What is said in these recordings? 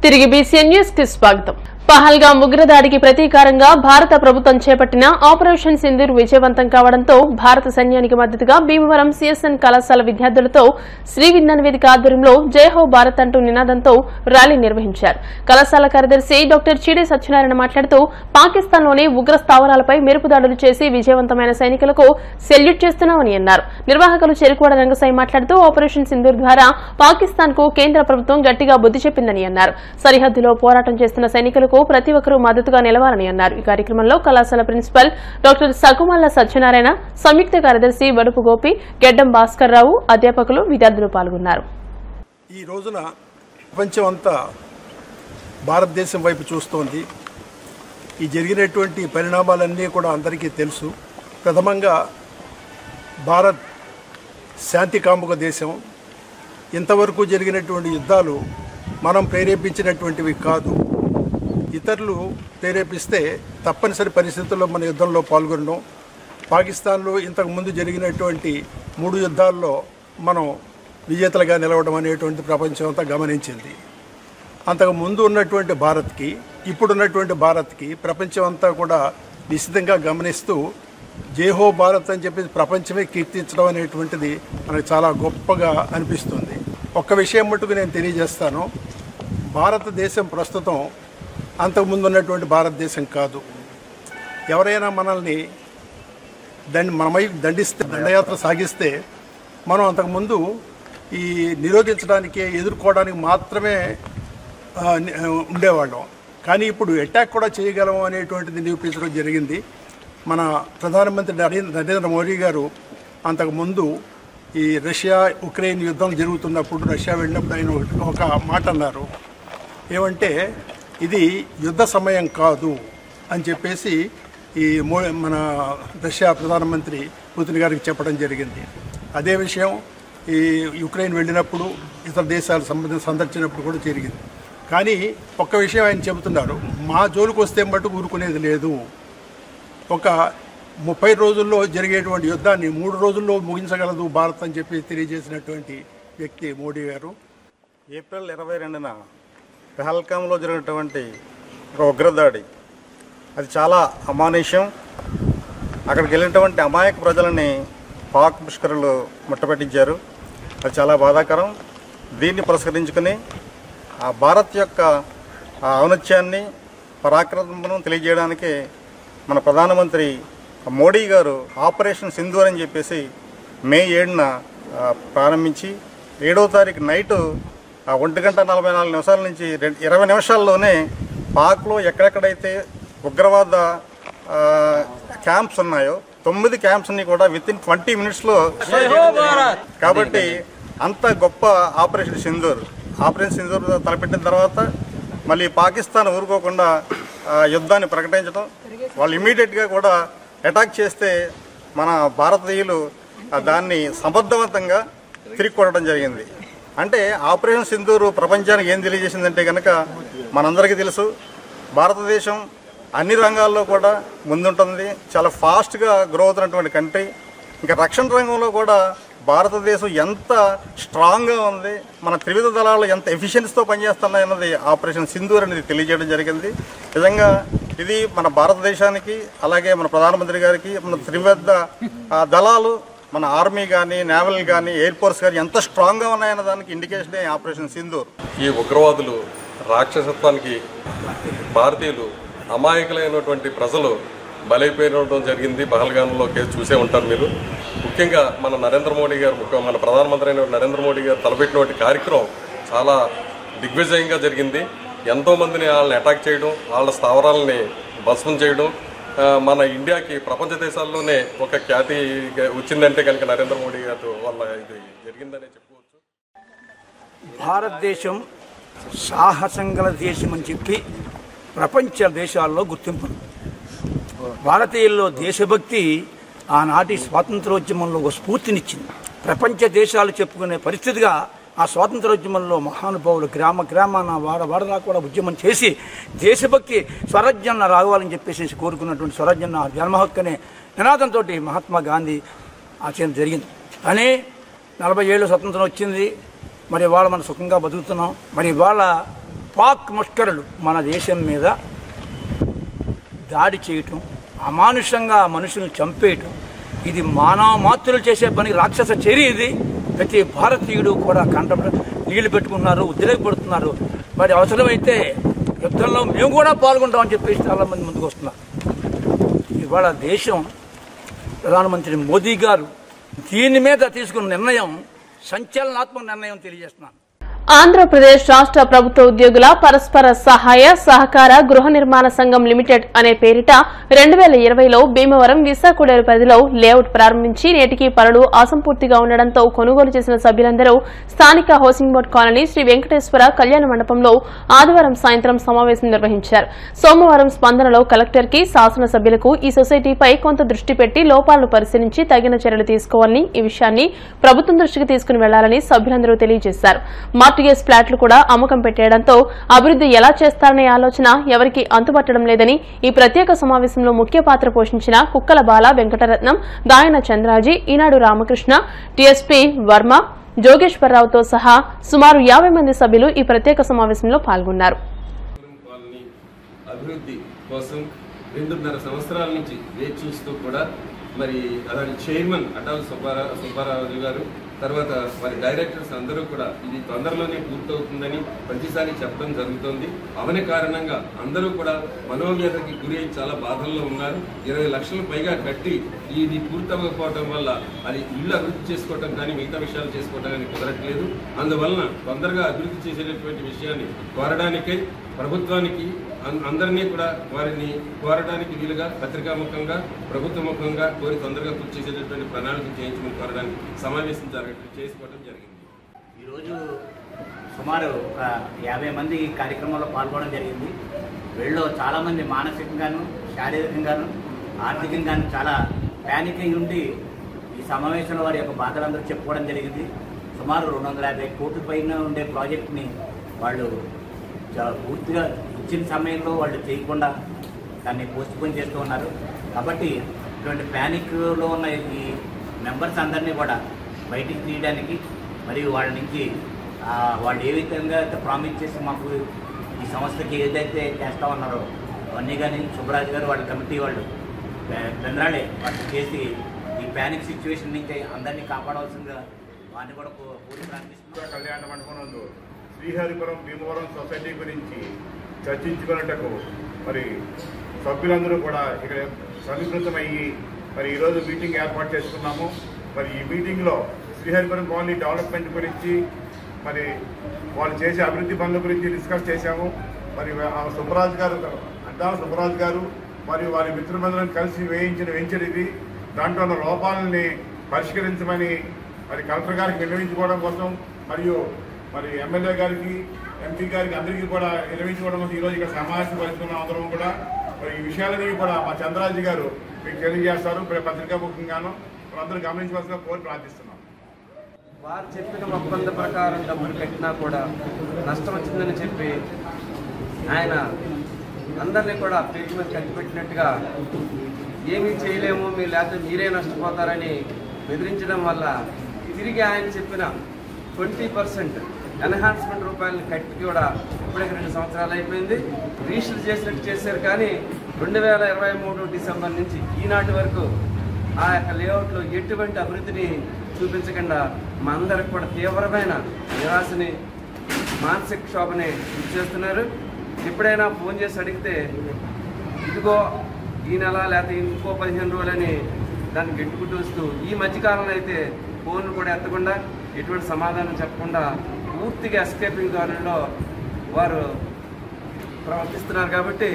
తిరిగి BCN news కి స్వాగతం. పహల్గాం ఉగ్రదాడికి ప్రతీకారంగా భారత ప్రభుత్వం చేపట్టిన ఆపరేషన్ సింధూర్ విజయవంతం కావడంతో భారత సైన్యానికి మద్దతుగా భీమవరం సీఎస్ఎన్ కళాశాల విద్యార్థులతో శ్రీ విజ్ఞాన వేదిక ఆధ్వర్యంలో జై హో భారత్ అంటూ నినాదంతో ర్యాలీ నిర్వహించారు. కళాశాల కార్యదర్శి డాక్టర్ చిడి సత్యనారాయణ మాట్లాడుతూ పాకిస్తాన్లోని ఉగ్ర స్థావరాలపై మెరుపు దాడులు చేసి విజయవంతమైన సైనికులకు సెల్యూట్ చేస్తున్నామని అన్నారు. నిర్వాహకులు చెరుకువాడ రంగసాయి మాట్లాడుతూ ఆపరేషన్ సింధూర్ ద్వారా పాకిస్తాన్ కు కేంద్ర ప్రభుత్వం గట్టిగా బుద్ది చెప్పిందని అన్నారు. సరిహద్దులో పోరాటం చేస్తున్న సైనికులకు ప్రతి ఒక్కరూ మద్దతుగా నిలవాలని అన్నారు. ఈ కార్యక్రమంలో కళాశాల ప్రిన్సిపల్ డాక్టర్ సగుమల్ల సత్యనారాయణ, సంయుక్త కార్యదర్శి వడుపు గోపి, గెడ్డం భాస్కర్ రావు, అధ్యాపకులు, విద్యార్థులు పాల్గొన్నారు. ఈ రోజున ప్రపంచం అంతా భారతదేశం వైపు చూస్తోంది. ఈ జరిగినటువంటి పరిణామాలన్నీ కూడా అందరికీ తెలుసు. ప్రథమంగా భారత్ శాంతి కాముక దేశం. ఇంతవరకు జరిగినటువంటి యుద్ధాలు మనం ప్రేరేపించినటువంటివి కాదు. ఇతరులు ప్రేరేపిస్తే తప్పనిసరి పరిస్థితుల్లో మన యుద్ధంలో పాల్గొనడం. పాకిస్తాన్లో ఇంతకుముందు జరిగినటువంటి 3 యుద్ధాల్లో మనం విజేతలుగా నిలవడం అనేటువంటి ప్రపంచం అంతా గమనించింది. అంతకుముందు ఉన్నటువంటి భారత్కి ఇప్పుడున్నటువంటి భారత్కి ప్రపంచం అంతా కూడా నిశ్చితంగా గమనిస్తూ జేహో భారత్ అని చెప్పి ప్రపంచమే కీర్తించడం అనేటువంటిది మనకు చాలా గొప్పగా అనిపిస్తుంది. ఒక్క విషయం మటుకు నేను తెలియజేస్తాను. భారతదేశం ప్రస్తుతం అంతకుముందు ఉన్నటువంటి భారతదేశం కాదు. ఎవరైనా మనల్ని మనమై దండిస్తే, దండయాత్ర సాగిస్తే మనం అంతకుముందు ఈ నిరోధించడానికి, ఎదుర్కోవడానికి మాత్రమే ఉండేవాళ్ళం. కానీ ఇప్పుడు అటాక్ కూడా చేయగలం అనేటువంటిది నిరూపించడం జరిగింది. మన ప్రధానమంత్రి నరేంద్ర మోడీ గారు అంతకుముందు ఈ రష్యా ఉక్రెయిన్ యుద్ధం జరుగుతున్నప్పుడు రష్యా వెళ్ళినప్పుడు ఆయన ఒక మాట అన్నారు. ఏమంటే ఇది యుద్ధ సమయం కాదు అని చెప్పేసి మన రష్యా ప్రధానమంత్రి పుతిన్ గారికి చెప్పడం జరిగింది. అదే విషయం ఈ యుక్రెయిన్ వెళ్ళినప్పుడు, ఇతర దేశాలు సందర్శించినప్పుడు కూడా జరిగింది. కానీ ఒక్క విషయం ఆయన చెబుతున్నారు, మా జోలికి వస్తే మటుకు ఊరుకునేది లేదు. ఒక 30 రోజుల్లో జరిగేటువంటి యుద్ధాన్ని 3 రోజుల్లో ముగించగలదు భారత్ అని చెప్పి తెలియజేసినటువంటి వ్యక్తి మోడీ గారు. ఏప్రిల్ 22న పహల్గాంలో జరిగినటువంటి ఒక ఉగ్రదాడి అది చాలా అమానుష్యం. అక్కడికి వెళ్ళినటువంటి అమాయక ప్రజలని పాక్ ముష్కరులు ముట్టపెట్టించారు. అది చాలా బాధాకరం. దీన్ని పురస్కరించుకుని ఆ భారత్ యొక్క ఔన్నత్యాన్ని, పరాక్రమను తెలియజేయడానికి మన ప్రధానమంత్రి మోడీ గారు ఆపరేషన్ సింధూర్ అని చెప్పేసి మే 7న ప్రారంభించి 7వ తారీఖు నైటు 1:44 నుంచి 20 నిమిషాల్లోనే పాక్లో ఎక్కడెక్కడైతే ఉగ్రవాద క్యాంప్స్ ఉన్నాయో 9 క్యాంప్స్ని కూడా వితిన్ 20 మినిట్స్లో. కాబట్టి అంత గొప్ప ఆపరేషన్ సింధూర్ తలపెట్టిన తర్వాత మళ్ళీ పాకిస్తాన్ ఊరుకోకుండా యుద్ధాన్ని ప్రకటించడం, వాళ్ళు ఇమీడియట్గా కూడా అటాక్ చేస్తే మన భారతీయులు దాన్ని సమర్థవంతంగా తిరిగి కొట్టడం జరిగింది. అంటే ఆపరేషన్ సింధూర్ ప్రపంచానికి ఏం తెలియజేసిందంటే కనుక మనందరికీ తెలుసు, భారతదేశం అన్ని రంగాల్లో కూడా ముందుంటుంది. చాలా ఫాస్ట్గా గ్రో అవుతున్నటువంటి కంట్రీ. ఇంకా రక్షణ రంగంలో కూడా భారతదేశం ఎంత స్ట్రాంగ్గా ఉంది, మన త్రివిధ దళాలు ఎంత ఎఫిషియన్సీతో పనిచేస్తున్నాయన్నది ఆపరేషన్ సింధూర్ అనేది తెలియజేయడం జరిగింది. నిజంగా ఇది మన భారతదేశానికి, అలాగే మన ప్రధానమంత్రి గారికి, మన త్రివిధ దళాలు, మన ఆర్మీ కానీ, నేవల్ కానీ, ఎయిర్ ఫోర్స్ కానీ ఎంత స్ట్రాంగ్గా ఉన్నాయన్న దానికి ఇండికేషనే ఆపరేషన్ సింధూర్. ఈ ఉగ్రవాదులు రాక్షసత్వానికి భారతీయులు, అమాయకులైనటువంటి ప్రజలు బలైపోయడం జరిగింది. పహల్గాంలో కేసు చూసే ఉంటారు మీరు. ముఖ్యంగా మన నరేంద్ర మోడీ గారు, మన ప్రధానమంత్రి అయిన నరేంద్ర మోడీ గారు తలపెట్టినటువంటి కార్యక్రమం చాలా దిగ్విజయంగా జరిగింది. ఎంతోమందిని వాళ్ళని అటాక్ చేయడం, వాళ్ళ స్థావరాలని భస్మం చేయడం మన ఇండియాకి ప్రపంచ దేశాల్లోనే ఒక ఖ్యాతి వచ్చిందంటే కనుక నరేంద్ర మోడీ గారు వల్ల ఇది జరిగిందనే చెప్పుకోవచ్చు. భారతదేశం సాహసం గల దేశం అని చెప్పి ప్రపంచ దేశాల్లో గుర్తింపు. భారతీయుల్లో దేశభక్తి ఆనాటి స్వాతంత్రోద్యమంలో ఒక స్ఫూర్తినిచ్చింది. ప్రపంచ దేశాలు చెప్పుకునే పరిస్థితిగా ఆ స్వాతంత్రోద్యమంలో మహానుభావులు గ్రామ గ్రామాన వాడవాడలా కూడా ఉద్యమం చేసి దేశభక్తి స్వరాజ్యాన్ని రావాలని చెప్పేసి కోరుకున్నటువంటి స్వరాజ్యాన్ని జన్మహక్కు అనే నినాదంతో మహాత్మా గాంధీ ఆచరణ జరిగింది. కానీ 40 ఏళ్ళు స్వతంత్రం వచ్చింది. మరి ఇవాళ మనం సుఖంగా బతుకుతున్నాం. మరి ఇవాళ పాక్ ముష్కరులు మన దేశం మీద దాడి చేయటం, అమానుషంగా మనుషులను చంపేయటం, ఇది మానవ మాతృలు చేసే పని, రాక్షస చర్య ఇది. ప్రతి భారతీయుడు కూడా కంట నీళ్లు పెట్టుకున్నారు, ఉద్రేకపడుతున్నారు. మరి అవసరమైతే యుద్ధంలో మేము కూడా పాల్గొంటామని చెప్పేసి చాలామంది ముందుకు వస్తున్నారు. ఇవాళ దేశం ప్రధానమంత్రి మోదీ గారు దీని మీద తీసుకున్న నిర్ణయం సంచలనాత్మక నిర్ణయం తెలియజేస్తున్నాను. ఆంధ్రప్రదేశ్ రాష్ట్ర ప్రభుత్వ ఉద్యోగుల పరస్పర సహాయ సహకార గృహ నిర్మాణ సంఘం లిమిటెడ్ అనే పేరిట 2020లో భీమవరం విశాఖడేరు పరిధిలో లేఅవుట్ ప్రారంభించి నేటికి పనులు అసంపూర్తిగా ఉండడంతో కొనుగోలు చేసిన సభ్యులందరూ స్థానిక housing board colony Sri Venkateswara కళ్యాణ మండపంలో ఆదివారం సాయంత్రం సమావేశం నిర్వహించారు. సోమవారం స్పందనలో కలెక్టర్ కి శాసనసభ్యులకు ఈ సొసైటీపై కొంత దృష్టి పెట్టి లోపాలను పరిశీలించి తగిన చర్యలు తీసుకోవాలని, ఈ విషయాన్ని ప్రభుత్వం దృష్టికి తీసుకుని వెళ్లాలని సభ్యులందరూ తెలియజేశారు. మార్టిగేజ్ ఫ్లాట్లు కూడా అమ్మకం పెట్టేయడంతో అభివృద్ది ఎలా చేస్తారనే ఆలోచన ఎవరికి అంతుపట్టడం లేదని ఈ ప్రత్యేక సమావేశంలో ముఖ్య పాత్ర పోషించిన కుక్కల బాల వెంకటరత్నం, దాయన చంద్రాజీ, ఈనాడు రామకృష్ణ, టీఎస్పీ వర్మ, జోగేశ్వరరావుతో సహా సుమారు 50 మంది సభ్యులు ఈ ప్రత్యేక సమావేశంలో పాల్గొన్నారు. అభివృద్ధి కోసం 2.5 సంవత్సరాల నుంచి వేచి చూస్తూ కూడా మరి అలాంటి చైర్మన్ అటాల్ సుబ్బారావు గారు, తర్వాత మరి డైరెక్టర్స్ అందరూ కూడా ఇది తొందరలోనే పూర్తవుతుందని ప్రతిసారి చెప్పడం జరుగుతుంది. అవని కారణంగా అందరూ కూడా మనోవ్యధకి గురి అయి చాలా బాధల్లో ఉన్నారు. 20 లక్షలు పైగా కట్టి ఇది పూర్తవ్వకపోవడం వల్ల అది ఇల్లు అభివృద్ధి చేసుకోవటం కానీ మిగతా విషయాలు చేసుకోవటం కానీ కుదరట్లేదు. అందువలన తొందరగా అభివృద్ధి చేసేటటువంటి విషయాన్ని కోరడానికై ప్రభుత్వానికి అందరినీ కూడా వారిని కోరడానికి వీలుగా పత్రికాముఖంగా ప్రభుత్వముఖంగా కోరి తొందరగా పూర్తి చేసేటటువంటి ప్రణాళిక చేయించమని కోరడానికి సమావేశం చేసుకోవడం జరిగింది. ఈరోజు సుమారు ఒక 50 మంది ఈ కార్యక్రమంలో పాల్గొనడం జరిగింది. వీళ్ళలో చాలామంది మానసికంగాను, శారీరకంగాను, ఆర్థికంగాను చాలా ప్యానికింగ్ ఉండి ఈ సమావేశంలో వారి యొక్క బాధలందరూ చెప్పుకోవడం జరిగింది. సుమారు 250 కోట్ల పైన ఉండే ప్రాజెక్ట్ని వాళ్ళు పూర్తిగా ఇచ్చిన సమయంలో వాళ్ళు చేయకుండా దాన్ని పోస్ట్పోన్ చేస్తూ ఉన్నారు. కాబట్టి ఇటువంటి ప్యానిక్లో ఉన్న ఈ మెంబర్స్ అందరినీ కూడా బయటికి తీయడానికి మరియు వాళ్ళ నుంచి వాళ్ళు ఏ విధంగా అయితే ప్రామిస్ చేసి మాకు ఈ సంస్థకి ఏదైతే చేస్తామన్నారో అవన్నీ కానీ సుబ్బరాజు గారు వాళ్ళ కమిటీ వాళ్ళు బెంద్రాళే వాళ్ళు చేసి ఈ ప్యానిక్ సిచ్యువేషన్ నుంచి అందరినీ కాపాడవలసిందిగా వారిని కూడా కోరి ప్రార్థిస్తున్నారు. కళ్యాణ మండపం శ్రీహరిపురం భీమవరం సొసైటీ గురించి చర్చించుకున్నట్టుకు మరి సభ్యులందరూ కూడా ఇక్కడ సమీకృతమయ్యి మరి ఈరోజు మీటింగ్ ఏర్పాటు చేసుకున్నాము. మరి ఈ మీటింగ్లో శ్రీహరిపురం కాలనీ డెవలప్మెంట్ గురించి మరి వాళ్ళు చేసే అభివృద్ధి పనుల గురించి డిస్కస్ చేశాము. మరి సుబ్బరాజు గారు, అడ్డాల సుబ్బరాజు గారు మరియు వారి మిత్రులందరం కలిసి వేయించిన వెంచర్ ఇది. దాంట్లో ఉన్న లోపాలని పరిష్కరించమని మరి కలెక్టర్ గారికి విన్నవించుకోవడం కోసం మరియు మరి ఎమ్మెల్యే గారికి, ఎంపీ గారికి అందరికీ కూడా నిర్వహించుకోవడం కోసం ఈరోజు ఇక్కడ సమావేశం పరుచుకున్నాం. అందరం కూడా మరి ఈ విషయాలని కూడా మా చంద్రాజీ గారు మీకు తెలియజేస్తారు. పత్రికాముఖంగాను అందరూ గమనించవలసిన కోరి ప్రార్థిస్తున్నాం. వారు చెప్పిన ఒప్పంద ప్రకారం డబ్బులు కట్టినా కూడా నష్టం వచ్చిందని చెప్పి ఆయన అందరినీ కూడా ట్రీట్మెంట్ కట్టిపెట్టినట్టుగా ఏమీ చేయలేము, మీరు లేకపోతే మీరే నష్టపోతారని బెదిరించడం వల్ల తిరిగి ఆయన చెప్పిన 20% ఎన్హాన్స్మెంట్ రూపాయలు కట్టి కూడా ఇప్పటికి 2 సంవత్సరాలు అయిపోయింది. రిజిస్టర్ చేసినట్టు చేశారు. కానీ 2023 డిసెంబర్ నుంచి ఈనాటి వరకు ఆ యొక్క లేఅవుట్లో ఎటువంటి అభివృద్ధిని చూపించకుండా మా అందరికి కూడా తీవ్రమైన నిరాశని, మానసిక క్షోభని చేస్తున్నారు. ఎప్పుడైనా ఫోన్ చేసి అడిగితే ఇదిగో ఈ నెల లేకపోతే ఇంకో 15 రోజులని దాన్ని గెట్టుకుంటూ వస్తూ, ఈ మధ్యకాలంలో అయితే ఫోన్లు కూడా ఎత్తకుండా ఎటువంటి సమాధానం చెప్పకుండా పూర్తిగా ఎస్కేపింగ్ ధోరణిలో వారు ప్రవర్తిస్తున్నారు. కాబట్టి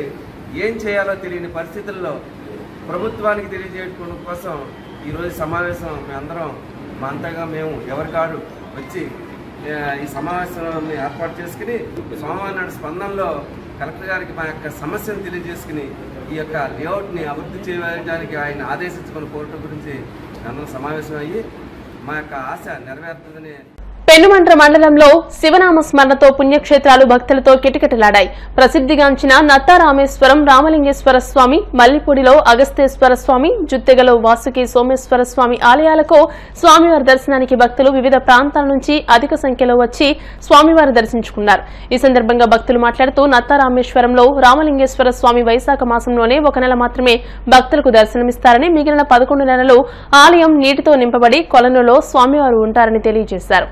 ఏం చేయాలో తెలియని పరిస్థితుల్లో ప్రభుత్వానికి తెలియజేయడం కోసం ఈరోజు సమావేశం మేమందరం మా అంతగా మేము ఎవరికాడు వచ్చి ఈ సమావేశాన్ని ఏర్పాటు చేసుకుని సోమవారం నాడు స్పందనలో కలెక్టర్ గారికి మా యొక్క సమస్యను తెలియజేసుకుని ఈ యొక్క లేఅవుట్ని అభివృద్ధి చేయడానికి ఆయన ఆదేశించుకుని కోరటం గురించి అందరం సమావేశం అయ్యి మా యొక్క ఆశ నెరవేరుతుందని పెనుమంట్ర మండలంలో శివనామ స్మరణతో పుణ్యక్షేత్రాలు భక్తులతో కిటకిటలాడాయి. ప్రసిద్ధిగాంచిన నత్తారామేశ్వరం రామలింగేశ్వర స్వామి, మల్లిపూడిలో అగస్తేశ్వర స్వామి, జుత్తెగలో వాసుకి సోమేశ్వర స్వామి ఆలయాలకు స్వామివారి దర్శనానికి భక్తులు వివిధ ప్రాంతాల నుంచి అధిక సంఖ్యలో వచ్చి స్వామివారి దర్శించుకున్నారు. ఈ సందర్భంగా భక్తులు మాట్లాడుతూ నత్తారామేశ్వరంలో రామలింగేశ్వర స్వామి వైశాఖ మాసంలోనే 1 నెల మాత్రమే భక్తులకు దర్శనమిస్తారని, మిగిలిన 11 నెలలు ఆలయం నీటితో నింపబడి కొలనులో స్వామివారు ఉంటారని తెలియజేశారు.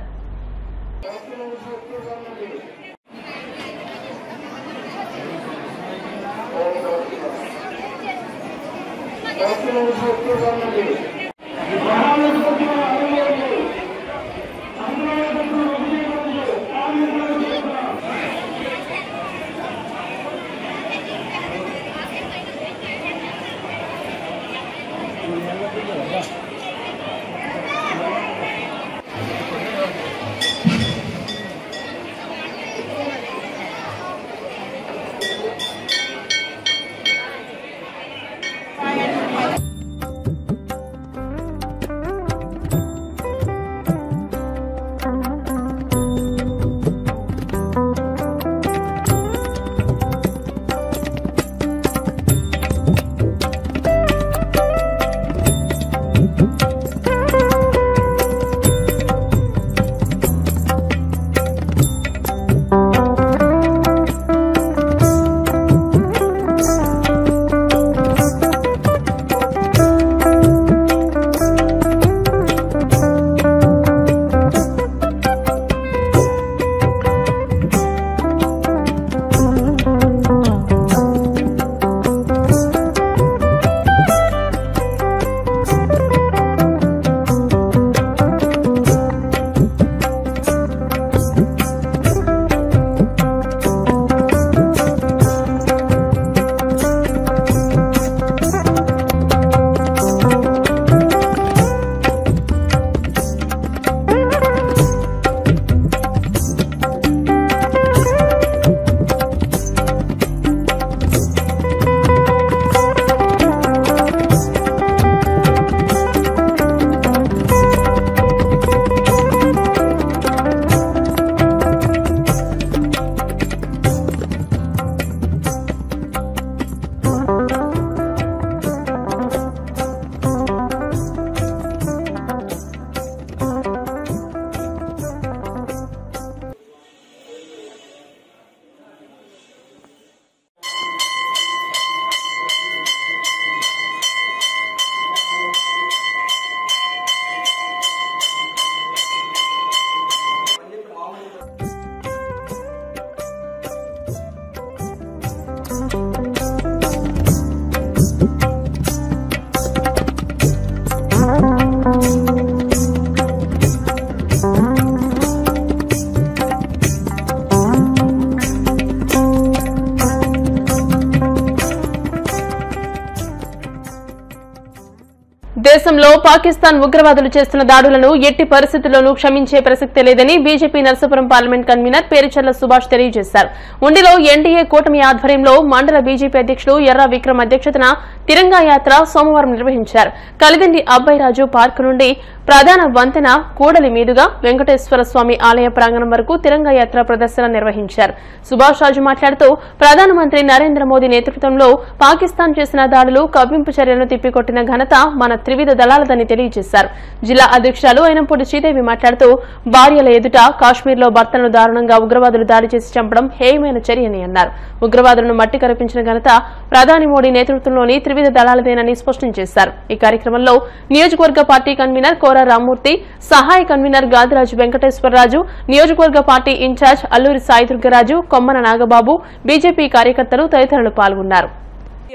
దేశంలో పాకిస్తాన్ ఉగ్రవాదులు చేస్తున్న దాడులను ఎట్టి పరిస్థితుల్లోనూ క్షమించే ప్రసక్తే లేదని BJP Narsapuram parliament convener Perucharla Subhash తెలియజేశారు. ఉండిలో ఎన్డీఏ కూటమి ఆధ్వర్యంలో మండల బీజేపీ అధ్యక్షులు ఎర్రా విక్రమ్ అధ్యక్షతన తిరంగా యాత్ర సోమవారం నిర్వహించారు. కలిదిండి అబ్బాయిరాజు పార్కు నుండి ప్రధాన వంతెన కూడలి మీదుగా వెంకటేశ్వర స్వామి ఆలయ ప్రాంగణం వరకు తిరంగా యాత్ర ప్రదర్శన నిర్వహించారు. సుభాష్ రాజు మాట్లాడుతూ ప్రధానమంత్రి నరేంద్ర మోదీ నేతృత్వంలో పాకిస్తాన్ చేసిన దాడులు కవ్వింపు చర్యలను తిప్పికొట్టిన ఘనత మన త్రివిధ దళాలదని తెలియజేశారు. జిల్లా అధ్యక్షురాలు అయినంపూడి శ్రీదేవి మాట్లాడుతూ భార్యల ఎదుట కాశ్మీర్లో భర్తలను దారుణంగా ఉగ్రవాదులు దాడి చేసి చంపడం హేయమైన చర్యని అన్నారు. ఉగ్రవాదులను మట్టి కరిపించిన ఘనత ప్రధాని మోడీ నేతృత్వంలోని త్రివిధ దళాలదేనని స్పష్టం చేశారు. ఈ కార్యక్రమంలో నియోజకవర్గ పార్టీ కన్వీనర్ కోర రామ్మూర్తి, సహాయ కన్వీనర్ గాదిరాజు వెంకటేశ్వరరాజు, నియోజకవర్గ party incharge Alluri Saidurgaraju, Kommana Nagababu, BJP కార్యకర్తలు తదితరులు పాల్గొన్నారు.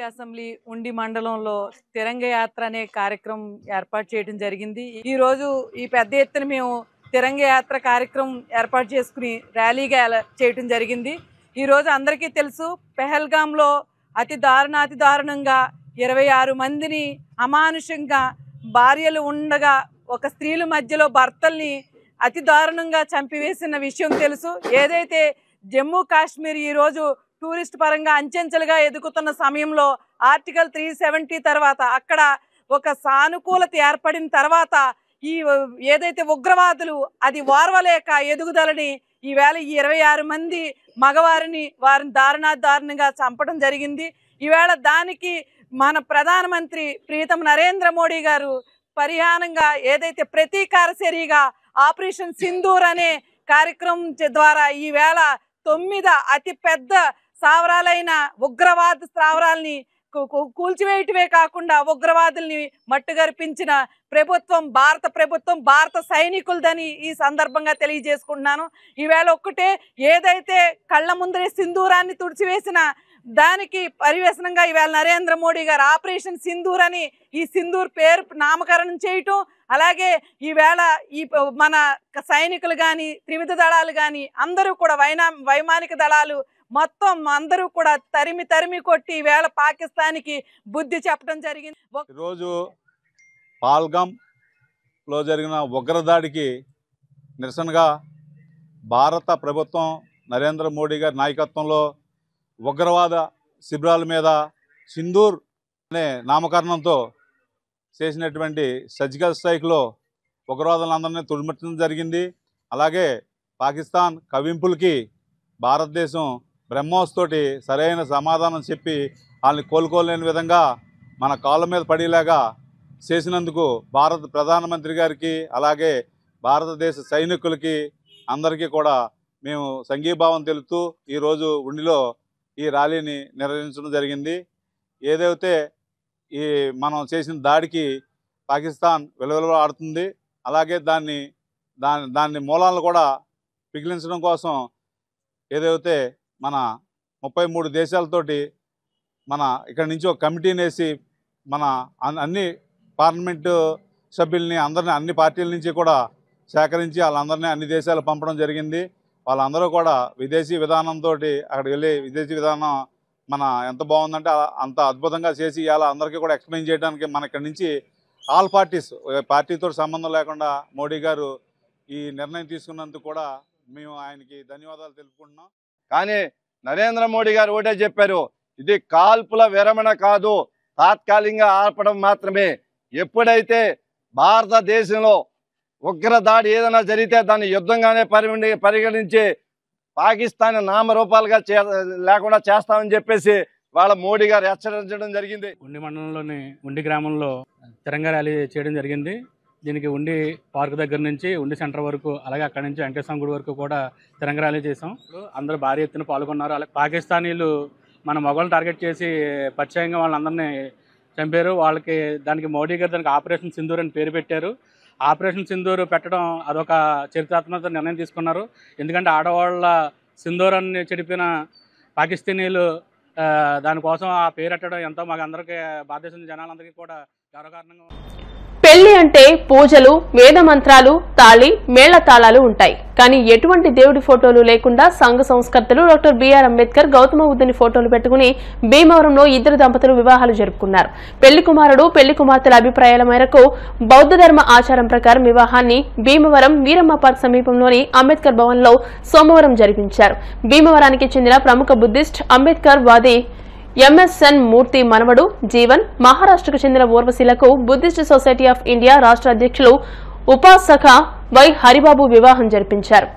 అసెంబ్లీ ఉండి మండలంలో తిరంగ యాత్ర అనే కార్యక్రమం ఏర్పాటు చేయడం జరిగింది. ఈ రోజు ఈ పెద్ద ఎత్తున మేము తిరంగ యాత్ర కార్యక్రమం ఏర్పాటు చేసుకుని ర్యాలీగా చేయడం జరిగింది. ఈ రోజు అందరికీ తెలుసు, పెహల్గాంలో అతి దారుణంగా 26 మందిని అమానుషంగా భార్యలు ఉండగా ఒక స్త్రీల మధ్యలో భర్తల్ని అతి దారుణంగా చంపివేసిన విషయం తెలుసు. ఏదైతే జమ్మూ కాశ్మీర్ ఈరోజు టూరిస్ట్ పరంగా అంచెంచెలుగా ఎదుగుతున్న సమయంలో ఆర్టికల్ 370 తర్వాత అక్కడ ఒక సానుకూలత ఏర్పడిన తర్వాత ఈ ఏదైతే ఉగ్రవాదులు అది ఓర్వలేక ఎదుగుదలని ఈవేళ 26 మంది మగవారిని దారుణంగా చంపడం జరిగింది. ఈవేళ దానికి మన ప్రధానమంత్రి ప్రీతం నరేంద్ర మోడీ గారు పరిహానంగా ఏదైతే ప్రతీకార చర్యగా ఆపరేషన్ సింధూర్ అనే కార్యక్రమం ద్వారా ఈవేళ 9 అతిపెద్ద స్థావరాలైన ఉగ్రవాద స్థావరాలని కూల్చివేయటమే కాకుండా ఉగ్రవాదుల్ని మట్టుగరిపించిన ప్రభుత్వం భారత ప్రభుత్వం, భారత సైనికులదని ఈ సందర్భంగా తెలియజేసుకుంటున్నాను. ఈవేళ ఒక్కటే ఏదైతే కళ్ళ ముందరే సింధూరాన్ని తుడిచివేసిన దానికి పరివేశనంగా ఈవేళ నరేంద్ర మోడీ గారు ఆపరేషన్ సింధూర్ అని ఈ సింధూర్ పేరు నామకరణం చేయటం, అలాగే ఈవేళ ఈ మన సైనికులు కానీ త్రివిధ దళాలు కానీ అందరూ కూడా వైమానిక దళాలు మొత్తం అందరూ కూడా తరిమి కొట్టి ఈవేళ పాకిస్తాన్కి బుద్ధి చెప్పడం జరిగింది. ఈరోజు పాల్గామ్లో జరిగిన ఉగ్రదాడికి నిరసనగా భారత ప్రభుత్వం నరేంద్ర మోడీ గారి నాయకత్వంలో ఉగ్రవాద శిబిరాల మీద సింధూర్ అనే నామకరణంతో చేసినటువంటి సర్జికల్ స్ట్రైక్లో ఉగ్రవాదులందరినీ తుడిమెట్టడం జరిగింది. అలాగే పాకిస్తాన్ కవింపులకి భారతదేశం బ్రహ్మోస్ తోటి సరైన సమాధానం చెప్పి వాళ్ళని కోలుకోలేని విధంగా మన కాళ్ళ మీద పడేలాగా చేసినందుకు భారత ప్రధానమంత్రి గారికి అలాగే భారతదేశ సైనికులకి అందరికీ కూడా మేము సంఘీభావం తెలుపుతూ ఈరోజు ఉండిలో ఈ ర్యాలీని నిర్వహించడం జరిగింది. ఏదైతే ఈ మనం చేసిన దాడికి పాకిస్తాన్ విలువలాడుతుంది, అలాగే దాన్ని మూలాలను కూడా పిగిలించడం కోసం ఏదైతే మన 33 దేశాలతోటి మన ఇక్కడి నుంచి ఒక కమిటీని వేసి మన అన్ని పార్లమెంటు సభ్యుల్ని అందరినీ అన్ని పార్టీల నుంచి కూడా సేకరించి వాళ్ళందరినీ అన్ని దేశాలు పంపడం జరిగింది. వాళ్ళందరూ కూడా విదేశీ విధానంతో అక్కడికి వెళ్ళి విదేశీ విధానం మన ఎంత బాగుందంటే అంత అద్భుతంగా చేసి ఇలా అందరికీ కూడా ఎక్స్ప్లెయిన్ చేయడానికి మన ఇక్కడి నుంచి ఆల్ పార్టీతో సంబంధం లేకుండా మోడీ గారు ఈ నిర్ణయం తీసుకున్నందుకు కూడా మేము ఆయనకి ధన్యవాదాలు తెలుపుకుంటున్నాం. కానీ నరేంద్ర మోడీ గారు ఒకటే చెప్పారు, ఇది కాల్పుల విరమణ కాదు, తాత్కాలికంగా ఆపడం మాత్రమే. ఎప్పుడైతే భారతదేశంలో ఉగ్రదాడి ఏదైనా జరిగితే దాన్ని యుద్ధంగానే పరిగణించి పాకిస్తాన్ నామరూపాలుగా లేకుండా చేస్తామని చెప్పేసి వాళ్ళ మోడీ గారు హెచ్చరించడం జరిగింది. ఉండి మండలంలోని ఉండి గ్రామంలో తిరంగా ర్యాలీ చేయడం జరిగింది. దీనికి ఉండి పార్క్ దగ్గర నుంచి ఉండి సెంటర్ వరకు, అలాగే అక్కడి నుంచి వెంకటేశ్వర గుడి వరకు కూడా తిరంగా ర్యాలీ చేసాం. అందరూ భారీ ఎత్తున పాల్గొన్నారు. అలాగే పాకిస్తానీలు మన మొగలను టార్గెట్ చేసి పరిచయంగా వాళ్ళందరినీ చంపారు. దానికి మోడీ గారు దానికి ఆపరేషన్ సింధూర్ అని పేరు పెట్టారు. ఆపరేషన్ సింధూర్ పెట్టడం అదొక చరిత్రాత్మక నిర్ణయం తీసుకున్నారు. ఎందుకంటే ఆడవాళ్ళ సింధూరాన్ని చెడిపిన పాకిస్తానీలు దానికోసం ఆ పేరు పెట్టడం ఎంతో మాకు అందరికీ భారతదేశం జనాలందరికీ కూడా గర్వకారణంగా. పెళ్లి అంటే పూజలు, వేద మంత్రాలు, తాళి, మేళ తాళాలు ఉంటాయి. కానీ ఎటువంటి దేవుడి ఫోటోలు లేకుండా సంఘ సంస్కర్తలు డాక్టర్ బిఆర్ అంబేద్కర్, గౌతమ బుద్ధుని ఫోటోలు పెట్టుకుని భీమవరంలో 2 దంపతులు వివాహాలు జరుపుకున్నారు. పెళ్లి కుమారుడు, పెళ్లి కుమార్తెల అభిప్రాయాల మేరకు బౌద్ధ ధర్మ ఆచారం ప్రకారం వివాహాన్ని భీమవరం వీరమ్మ పార్క్ సమీపంలోని అంబేద్కర్ భవన్లో సోమవారం జరిపించారు. భీమవరానికి చెందిన ప్రముఖ బుద్ధిస్ట్ అంబేద్కర్ వాది ఎంఎస్ఎన్ మూర్తి మనవడు జీవన్, మహారాష్ట్రకు చెందిన ఊర్వశీలకు బుద్ధిస్ట్ సొసైటీ ఆఫ్ ఇండియా రాష్ట్ర అధ్యక్షులు ఉపాసక వై హరిబాబు వివాహం జరిపించారు.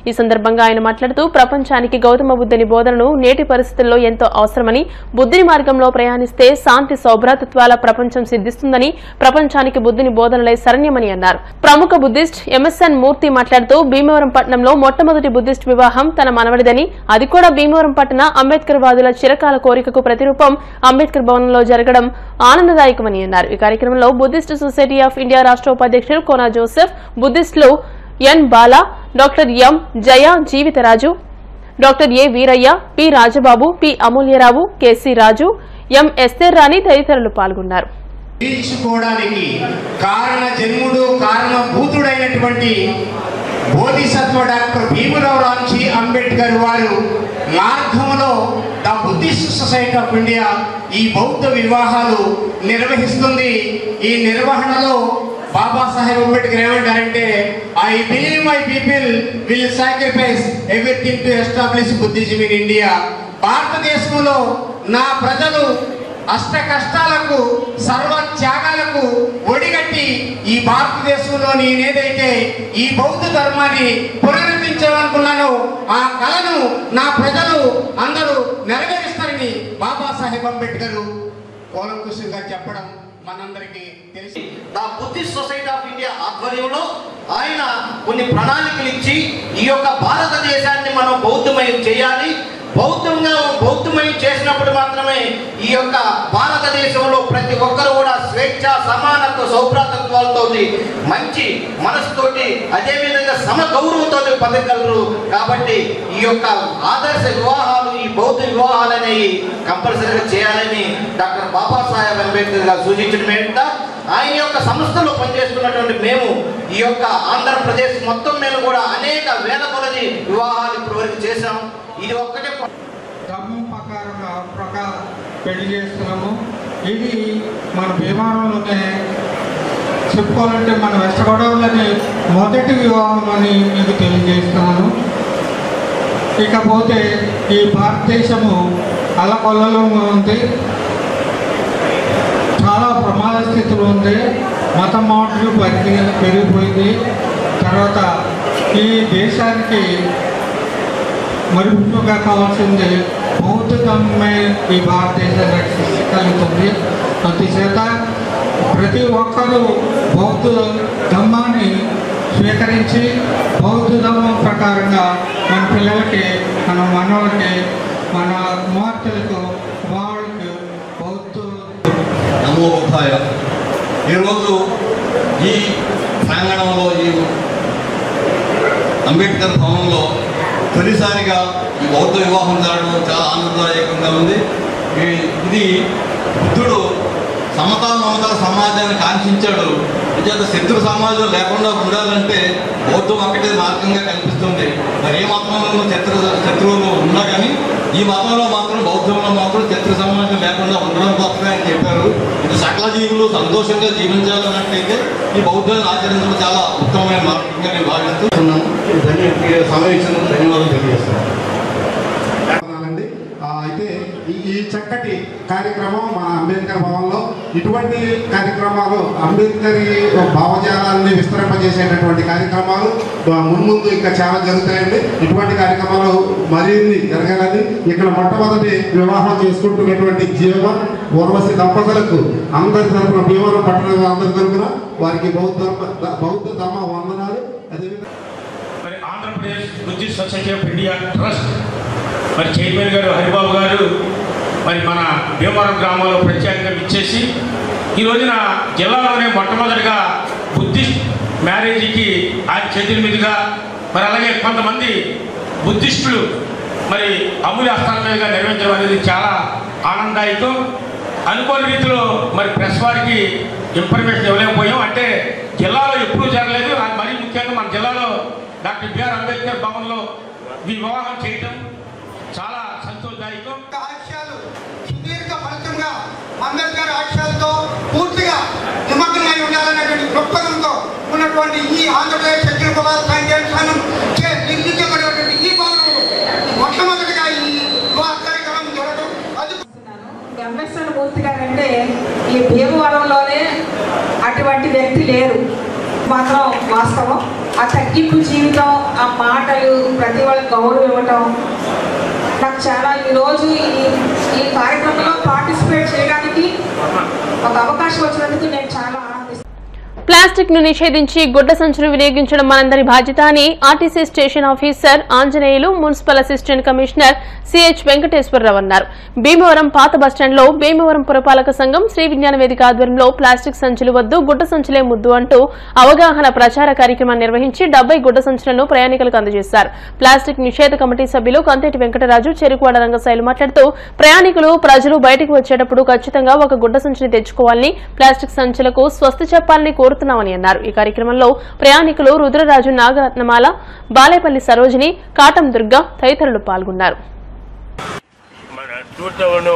ఈ సందర్భంగా ఆయన మాట్లాడుతూ ప్రపంచానికి గౌతమ బుద్ధుని బోధనలు నేటి పరిస్థితుల్లో ఎంతో అవసరమని, బుద్ధుని మార్గంలో ప్రయాణిస్తే శాంతి సౌభ్రాతత్వాల ప్రపంచం సిద్ధిస్తుందని, ప్రపంచానికి బుద్ధుని బోధనలే శరణ్యమని అన్నారు. ప్రముఖ బుద్ధిస్ట్ ఎంఎస్ఎన్ మూర్తి మాట్లాడుతూ భీమవరం పట్టణంలో మొట్టమొదటి బుద్ధిస్ట్ వివాహం తన మనవడిదని, అది కూడా భీమవరం పట్టణ అంబేద్కర్ వాదుల చిరకాల కోరికకు ప్రతిరూపం అంబేద్కర్ భవనంలో జరగడం ఆనందదాయకమని అన్నారు. ఈ కార్యక్రమంలో బుద్ధిస్ట్ సొసైటీ ఆఫ్ ఇండియా రాష్ట్ర ఉపాధ్యక్షులు కోనా జోసెఫ్, బుద్ధిస్టులు N Bala, doctor M Jaya Jeevitharaju, doctor A Veeraiah, P Rajababu, P Amulyarao, KC Raju, M Esther Rani తదితరులు పాల్గొన్నారు. తీర్చుకోవడానికి కారణ జన్ముడు కారణభూతుడైనటువంటి బోధిసత్వ డాక్టర్ భీమరావు రామ్జీ అంబేద్కర్ వారు మార్గంలో the Buddhist society of India ఈ బౌద్ధ వివాహాలు నిర్వహిస్తుంది. ఈ నిర్వహణలో బాబాసాహెబ్ అంబేద్కర్ ఏమంటారంటే, I believe my people will sacrifice everything to establish Buddhism in India. భారతదేశంలో నా ప్రజలు అష్ట కష్టాలకు సర్వ త్యాగాలకు ఒడిగట్టి ఈ భారతదేశంలో నేనేదైతే ఈ బౌద్ధ ధర్మాన్ని పునరుద్ధరించాలనుకున్నానో ఆ కళను నా ప్రజలు అందరూ నెరవేరుస్తారని బాబాసాహెబ్ అంబేద్కర్ కూలంకుషంగా చెప్పడం మనందరికీ తెలిసి నా బుద్ధిస్ట్ సొసైటీ ఆఫ్ ఇండియా ఆధ్వర్యంలో ఆయన కొన్ని ప్రణాళికలు ఇచ్చి ఈ యొక్క భారతదేశాన్ని మనం బౌద్ధమయం చేయాలి. బౌద్ధమయం చేసినప్పుడు మాత్రమే ఈ యొక్క భారతదేశంలో ప్రతి ఒక్కరు కూడా స్వేచ్ఛ, సమానత్వ, సౌభ్రాతత్వాలతో మంచి మనసుతోటి అదేవిధంగా సమగౌరవంతో బతకగలరు. కాబట్టి ఈ యొక్క ఆదర్శ వివాహాలు, ఈ బౌద్ధ వివాహాలు అనేవి కంపల్సరీగా చేయాలని డాక్టర్ బాబాసాహెబ్ అంబేద్కర్ గారు సూచించడం ఏంటంటే ఆయన యొక్క సంస్థలో పనిచేస్తున్నటువంటి మేము ఈ యొక్క ఆంధ్రప్రదేశ్ మొత్తం మీద కూడా అనేక వేల కొలది వివాహాలు ఇప్పటి వరకు చేశాం. ఇది ఒక్కటే ధర్మం ప్రకారం పెళ్లి చేస్తున్నాము. ఇది మన భీమవరంలోనే చెప్పుకోవాలంటే మన వెస్ట్ గోదావరిలోనే మొదటి వివాహం అని మీకు తెలియజేస్తున్నాను. ఇకపోతే ఈ భారతదేశము అల్లకొల్లలో ఉంది, చాలా ప్రమాద స్థితిలో ఉంది, మత మార్పులు పెరిగిపోయింది. తర్వాత ఈ దేశానికి మరి ముఖ్యంగా కావాల్సింది బౌద్ధ ధర్మమే ఈ భారతదేశాన్ని రక్షించగలుగుతుంది. అందుచేత ప్రతి ఒక్కరూ బౌద్ధ ధర్మాన్ని స్వీకరించి బౌద్ధ ధర్మం ప్రకారంగా మన పిల్లలకి, మన మనవలకి, మన కుమార్తెలకు, వాళ్ళకి బౌద్ధ నమో బుద్ధాయ. ఈరోజు ఈ ప్రాంగణంలో ఈ అంబేద్కర్ భవనంలో తొలిసారిగా ఈ బౌద్ధ వివాహం జరగడం చాలా ఆనందదాయకంగా ఉంది. ఇది బుద్ధుడు సమతా మమతా సమాజాన్ని కాంక్షించాడు. నిజంగా శత్రు సమాజం లేకుండా ఉండాలంటే బౌద్ధం ఒకటే మార్గంగా కనిపిస్తుంది. మరి ఏ మతంలో శత్రువులు ఉన్నా కానీ ఈ మతంలో మాత్రం, బౌద్ధంలో మాత్రం శత్రు సమాజం లేకుండా ఉండడం కోసమే అని చెప్పారు. ఇది సకల జీవులు సంతోషంగా జీవించాలన్నట్టయితే ఈ బౌద్ధాన్ని ఆచరించడం చాలా ఉత్తమమైన మార్గంగా నేను భావిస్తున్నాను. సమయం ధన్యవాదాలు తెలియజేస్తున్నాను. అయితే ఈ చక్కటి కార్యక్రమం మన అంబేద్కర్ భవన్లో ఇటువంటి కార్యక్రమాలు, అంబేద్కర్ భావజాలాన్ని విస్తరింపజేసేటటువంటి కార్యక్రమాలు మున్ముందు ఇంకా చాలా జరుగుతాయండి. ఇటువంటి కార్యక్రమాలు మరిన్ని జరగాలని ఇక్కడ మొట్టమొదటి వివాహం చేసుకుంటున్నటువంటి జీవన్ ఊర్వశి దంపతులకు అందరి తరఫున, భీమవరం పట్టణ అందరి తరఫున వారికి బౌద్ధ ధర్మ వందనాలు. అదేవిధంగా మరి Andhra Pradesh Buddhist society of India trust మరి చైర్మన్ గారు హరిబాబు గారు మరి మన భీమవరం గ్రామంలో ప్రత్యేకంగా ఇచ్చేసి ఈ రోజున జిల్లాలోనే మొట్టమొదటిగా బుద్ధిస్ట్ మ్యారేజీకి ఆయన చేతుల మీదుగా, మరి అలాగే కొంతమంది బుద్ధిస్టులు మరి అమూల్య హస్తాల మీదుగా నిర్వహించడం అనేది చాలా ఆనందదాయకం. అనుకోని రీతిలో మరి ప్రెస్ వారికి ఇన్ఫర్మేషన్ ఇవ్వలేకపోయాం. అంటే జిల్లాలో ఎప్పుడూ జరగలేదు. మరీ ముఖ్యంగా మన జిల్లాలో డాక్టర్ బిఆర్ అంబేద్కర్ భవన్లో వివాహం చేయటం చాలా సంతోషదాయకం. ఆశయాలు సుదీర్ఘ ఫలితంగా అంబేద్కర్ ఆశయాలతో పూర్తిగా నిమగ్నమై ఉండాలనేటువంటి దృక్పథంతో ఉన్నటువంటి ఈ ఆంధ్రప్రదేశ్ అఖిల కులాల సంఘం చే నిర్మించబడినటువంటి ఈ భవనంలో మొట్టమొదటిగా ఈ వివాహ కార్యక్రమం జరగడం ఎంఎస్ఎన్ మూర్తి గారు అంటే ఈ భీమవరంలోనే అటువంటి వ్యక్తి లేరు మాత్రం వాస్తవం. ఆ తగ్గింపు జీవితం, ఆ మాటలు, ప్రతి వాళ్ళకి గౌరవం ఇవ్వటం, నాకు చాలా ఈరోజు ఈ కార్యక్రమంలో పార్టిసిపేట్ చేయడానికి ఒక అవకాశం వచ్చినందుకు నేను చాలా ఆనందిస్తున్నాను. ప్లాస్టిక్ ను నిషేధించి గుడ్డ సంచులు వినియోగించడం మనందరి బాధ్యత అని RTC station officer Anjaneyulu, municipal assistant commissioner CH Venkateswara Rao అన్నారు. భీమవరం పాత బస్టాండ్లో భీమవరం పురపాలక సంఘం శ్రీ విజ్ఞాన వేదిక ఆధ్వర్యంలో ప్లాస్టిక్ సంచులు వద్దు, గుడ్డ సంచులే ముద్దు అంటూ అవగాహన ప్రచార కార్యక్రమాన్ని నిర్వహించి 70 గుడ్డ సంచులను ప్రయాణికులకు అందజేశారు. ప్లాస్టిక్ నిషేధ కమిటీ సభ్యులు కంతేటి వెంకటరాజు, చెరుకువాడ రంగశైలు మాట్లాడుతూ ప్రయాణికులు, ప్రజలు బయటకు వచ్చేటప్పుడు ఖచ్చితంగా ఒక గుడ్డ సంచిని తెచ్చుకోవాలని, ప్లాస్టిక్ సంచులకు స్వస్తి చెప్పాలని కోరుతున్నామని అన్నారు. ఈ కార్యక్రమంలో ప్రయాణికులు రుద్రరాజు, నాగరత్నమాల, బాలేపల్లి సరోజిని, కాటం దుర్గా తదితరులు పాల్గొన్నారు. మన 2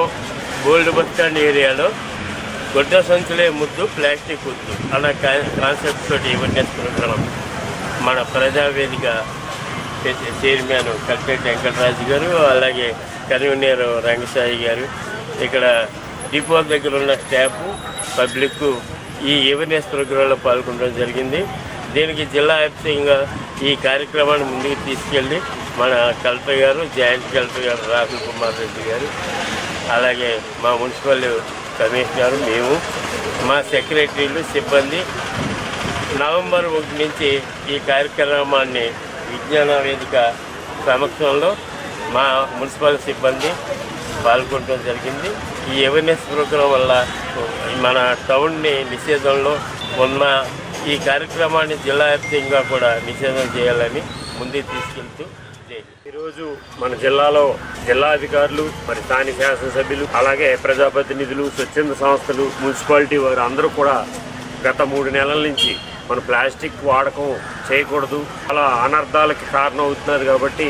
గోల్డ్ బస్ స్టాండ్ ఏరియాలో గుడ్డ సంచులే ముద్దు, ప్లాస్టిక్ వద్దు అన్న కాన్సెప్ట్ తోటి అవేర్నెస్ ప్రోగ్రాం మన ప్రజావేదిక చైర్మన్ కంటెంట్ వెంకటరాజు గారు, అలాగే కన్వీనర్ రంగసాయి గారు, ఇక్కడ డిపోల దగ్గర ఉన్న స్టాఫ్ పబ్లిక్ ఈ అవేర్నెస్ ప్రోగ్రాంలో పాల్గొనడం జరిగింది. దీనికి జిల్లా వ్యాప్తంగా ఈ కార్యక్రమాన్ని ముందుకు తీసుకెళ్ళి మన కలెక్టర్ గారు, జాయింట్ కలెక్టర్ గారు రాహుల్ కుమార్ రెడ్డి గారు, అలాగే మా మున్సిపల్ కమిషనర్, మేము, మా సెక్రటరీలు, సిబ్బంది నవంబర్ 1 నుంచి ఈ కార్యక్రమాన్ని విజ్ఞాన వేదిక సమక్షంలో మా మున్సిపల్ సిబ్బంది పాల్గొనడం జరిగింది. ఈ అవేర్నెస్ ప్రోగ్రాం వల్ల మన టౌన్ని నిషేధంలో ఉన్న ఈ కార్యక్రమాన్ని జిల్లా వ్యాప్తంగా కూడా నిషేధం చేయాలని ముందుకు తీసుకెళ్తూ ఈరోజు మన జిల్లాలో జిల్లా అధికారులు, మరి స్థానిక శాసనసభ్యులు, అలాగే ప్రజాప్రతినిధులు, స్వచ్ఛంద సంస్థలు, మున్సిపాలిటీ వారు అందరూ కూడా గత 3 నెలల నుంచి మన ప్లాస్టిక్ వాడకం చేయకూడదు, అలా అనర్థాలకి కారణం అవుతున్నది కాబట్టి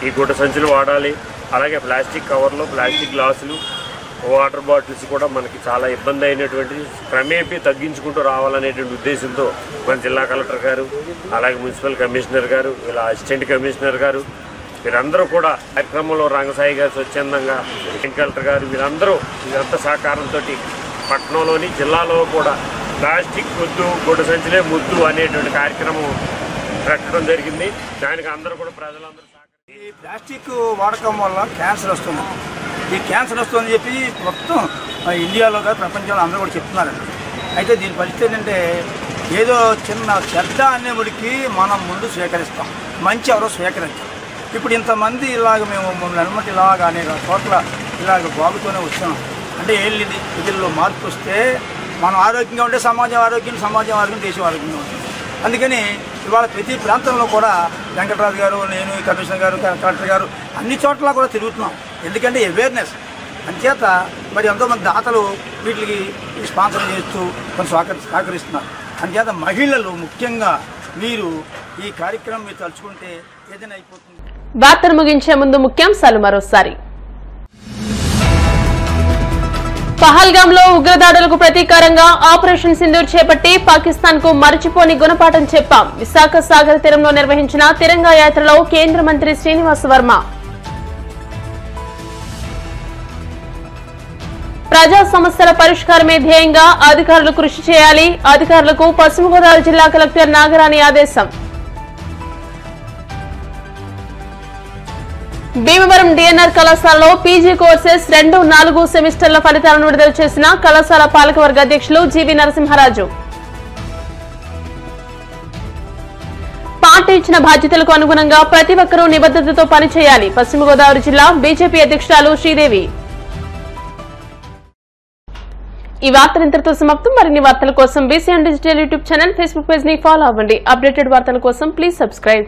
ఈ గుడ్డ సంచులు వాడాలి, అలాగే ప్లాస్టిక్ కవర్లు, ప్లాస్టిక్ గ్లాసులు, వాటర్ బాటిల్స్ కూడా మనకి చాలా ఇబ్బంది అయినటువంటిది క్రమేపీ తగ్గించుకుంటూ రావాలనేటువంటి ఉద్దేశంతో మన జిల్లా కలెక్టర్ గారు, అలాగే మున్సిపల్ కమిషనర్ గారు, ఇలా అసిస్టెంట్ కమిషనర్ గారు వీరందరూ కూడా కార్యక్రమంలో రంగసాయి గారు స్వచ్ఛందంగా, కలెక్టర్ గారు వీరందరూ వీరంతా సహకారంతో పట్టణంలోని జిల్లాలో కూడా ప్లాస్టిక్ వద్దు, గుడ్డ సంచులే ముద్దు అనేటువంటి కార్యక్రమం పెట్టడం జరిగింది. దానికి అందరూ కూడా ప్రజలందరూ ఈ ప్లాస్టిక్ వాడకం వల్ల క్యాన్సర్ వస్తుంది. ఈ క్యాన్సర్ వస్తుందని చెప్పి మొత్తం ఇండియాలో కాదు ప్రపంచంలో అందరూ కూడా చెప్తున్నారండి. అయితే దీని పరిస్థితి ఏంటంటే ఏదో చిన్న చెడ్డ అనేవాడికి మనం ముందు స్వీకరిస్తాం, మంచి ఎవరో స్వీకరించాం. ఇప్పుడు ఇంతమంది ఇలాగ మేము నలుమటి ఇలాగ అనేక చోట్ల ఇలాగ బాగుతూనే వచ్చాం అంటే ఏం లేదు. వీటిల్లో మార్పు వస్తే మనం ఆరోగ్యంగా ఉంటే సమాజం ఆరోగ్యం, సమాజం ఆరోగ్యం, దేశం ఆరోగ్యంగా ఉంటుంది. అందుకని ఇవాళ ప్రతి ప్రాంతంలో కూడా వెంకటరాజు గారు, నేను, కమిషనర్ గారు, కలెక్టర్ గారు అన్ని చోట్ల కూడా తిరుగుతున్నాం. ఎందుకంటే అవేర్నెస్ అంచేత మరి ఎంతోమంది దాతలు వీటికి స్పాన్సర్ చేస్తూ కొంచెం సహకరిస్తున్నారు. అంచేత మహిళలు ముఖ్యంగా మీరు ఈ కార్యక్రమం మీరు తలుచుకుంటే ఏదైనా అయిపోతుంది. వార్తలు ముగించే ముందు ముఖ్యాంశాలు మరోసారి. పహల్గాంలో ఉగ్రదాడులకు ప్రతీకారంగా ఆపరేషన్ సింధూర్ చేపట్టి పాకిస్తాన్ కు మరచిపోని గుణపాఠం చెప్పాం. విశాఖ సాగర్ తీరంలో నిర్వహించిన తిరంగా యాత్రలో కేంద్ర మంత్రి శ్రీనివాస్ వర్మ. ప్రజా సమస్యల పరిష్కారమే ధ్యేయంగా అధికారులు కృషి చేయాలి. అధికారులకు పశ్చిమ గోదావరి జిల్లా కలెక్టర్ నాగరాణి ఆదేశం. భీమవరం డిఎన్ఆర్ కళాశాలలో పీజీ కోర్సెస్ 2, 4 సెమిస్టర్ల ఫలితాలను విడుదల చేసిన కళాశాల పాలకవర్గ అధ్యక్షులు జీవి నరసింహరాజు. పార్టీ ఇచ్చిన బాధ్యతలకు అనుగుణంగా ప్రతి ఒక్కరూ నిబద్దతతో పనిచేయాలి. పశ్చిమ గోదావరి జిల్లా బీజేపీ అధ్యక్షురాలు శ్రీదేవి. ఈ వార్తలు ఇంతటితో సమాప్తం. మరిన్ని వార్తల కోసం BCN digital YouTube channel, Facebook page ని ఫాలో అవ్వండి. అప్డేటెడ్ వార్తల కోసం ప్లీజ్ సబ్స్క్రైబ్.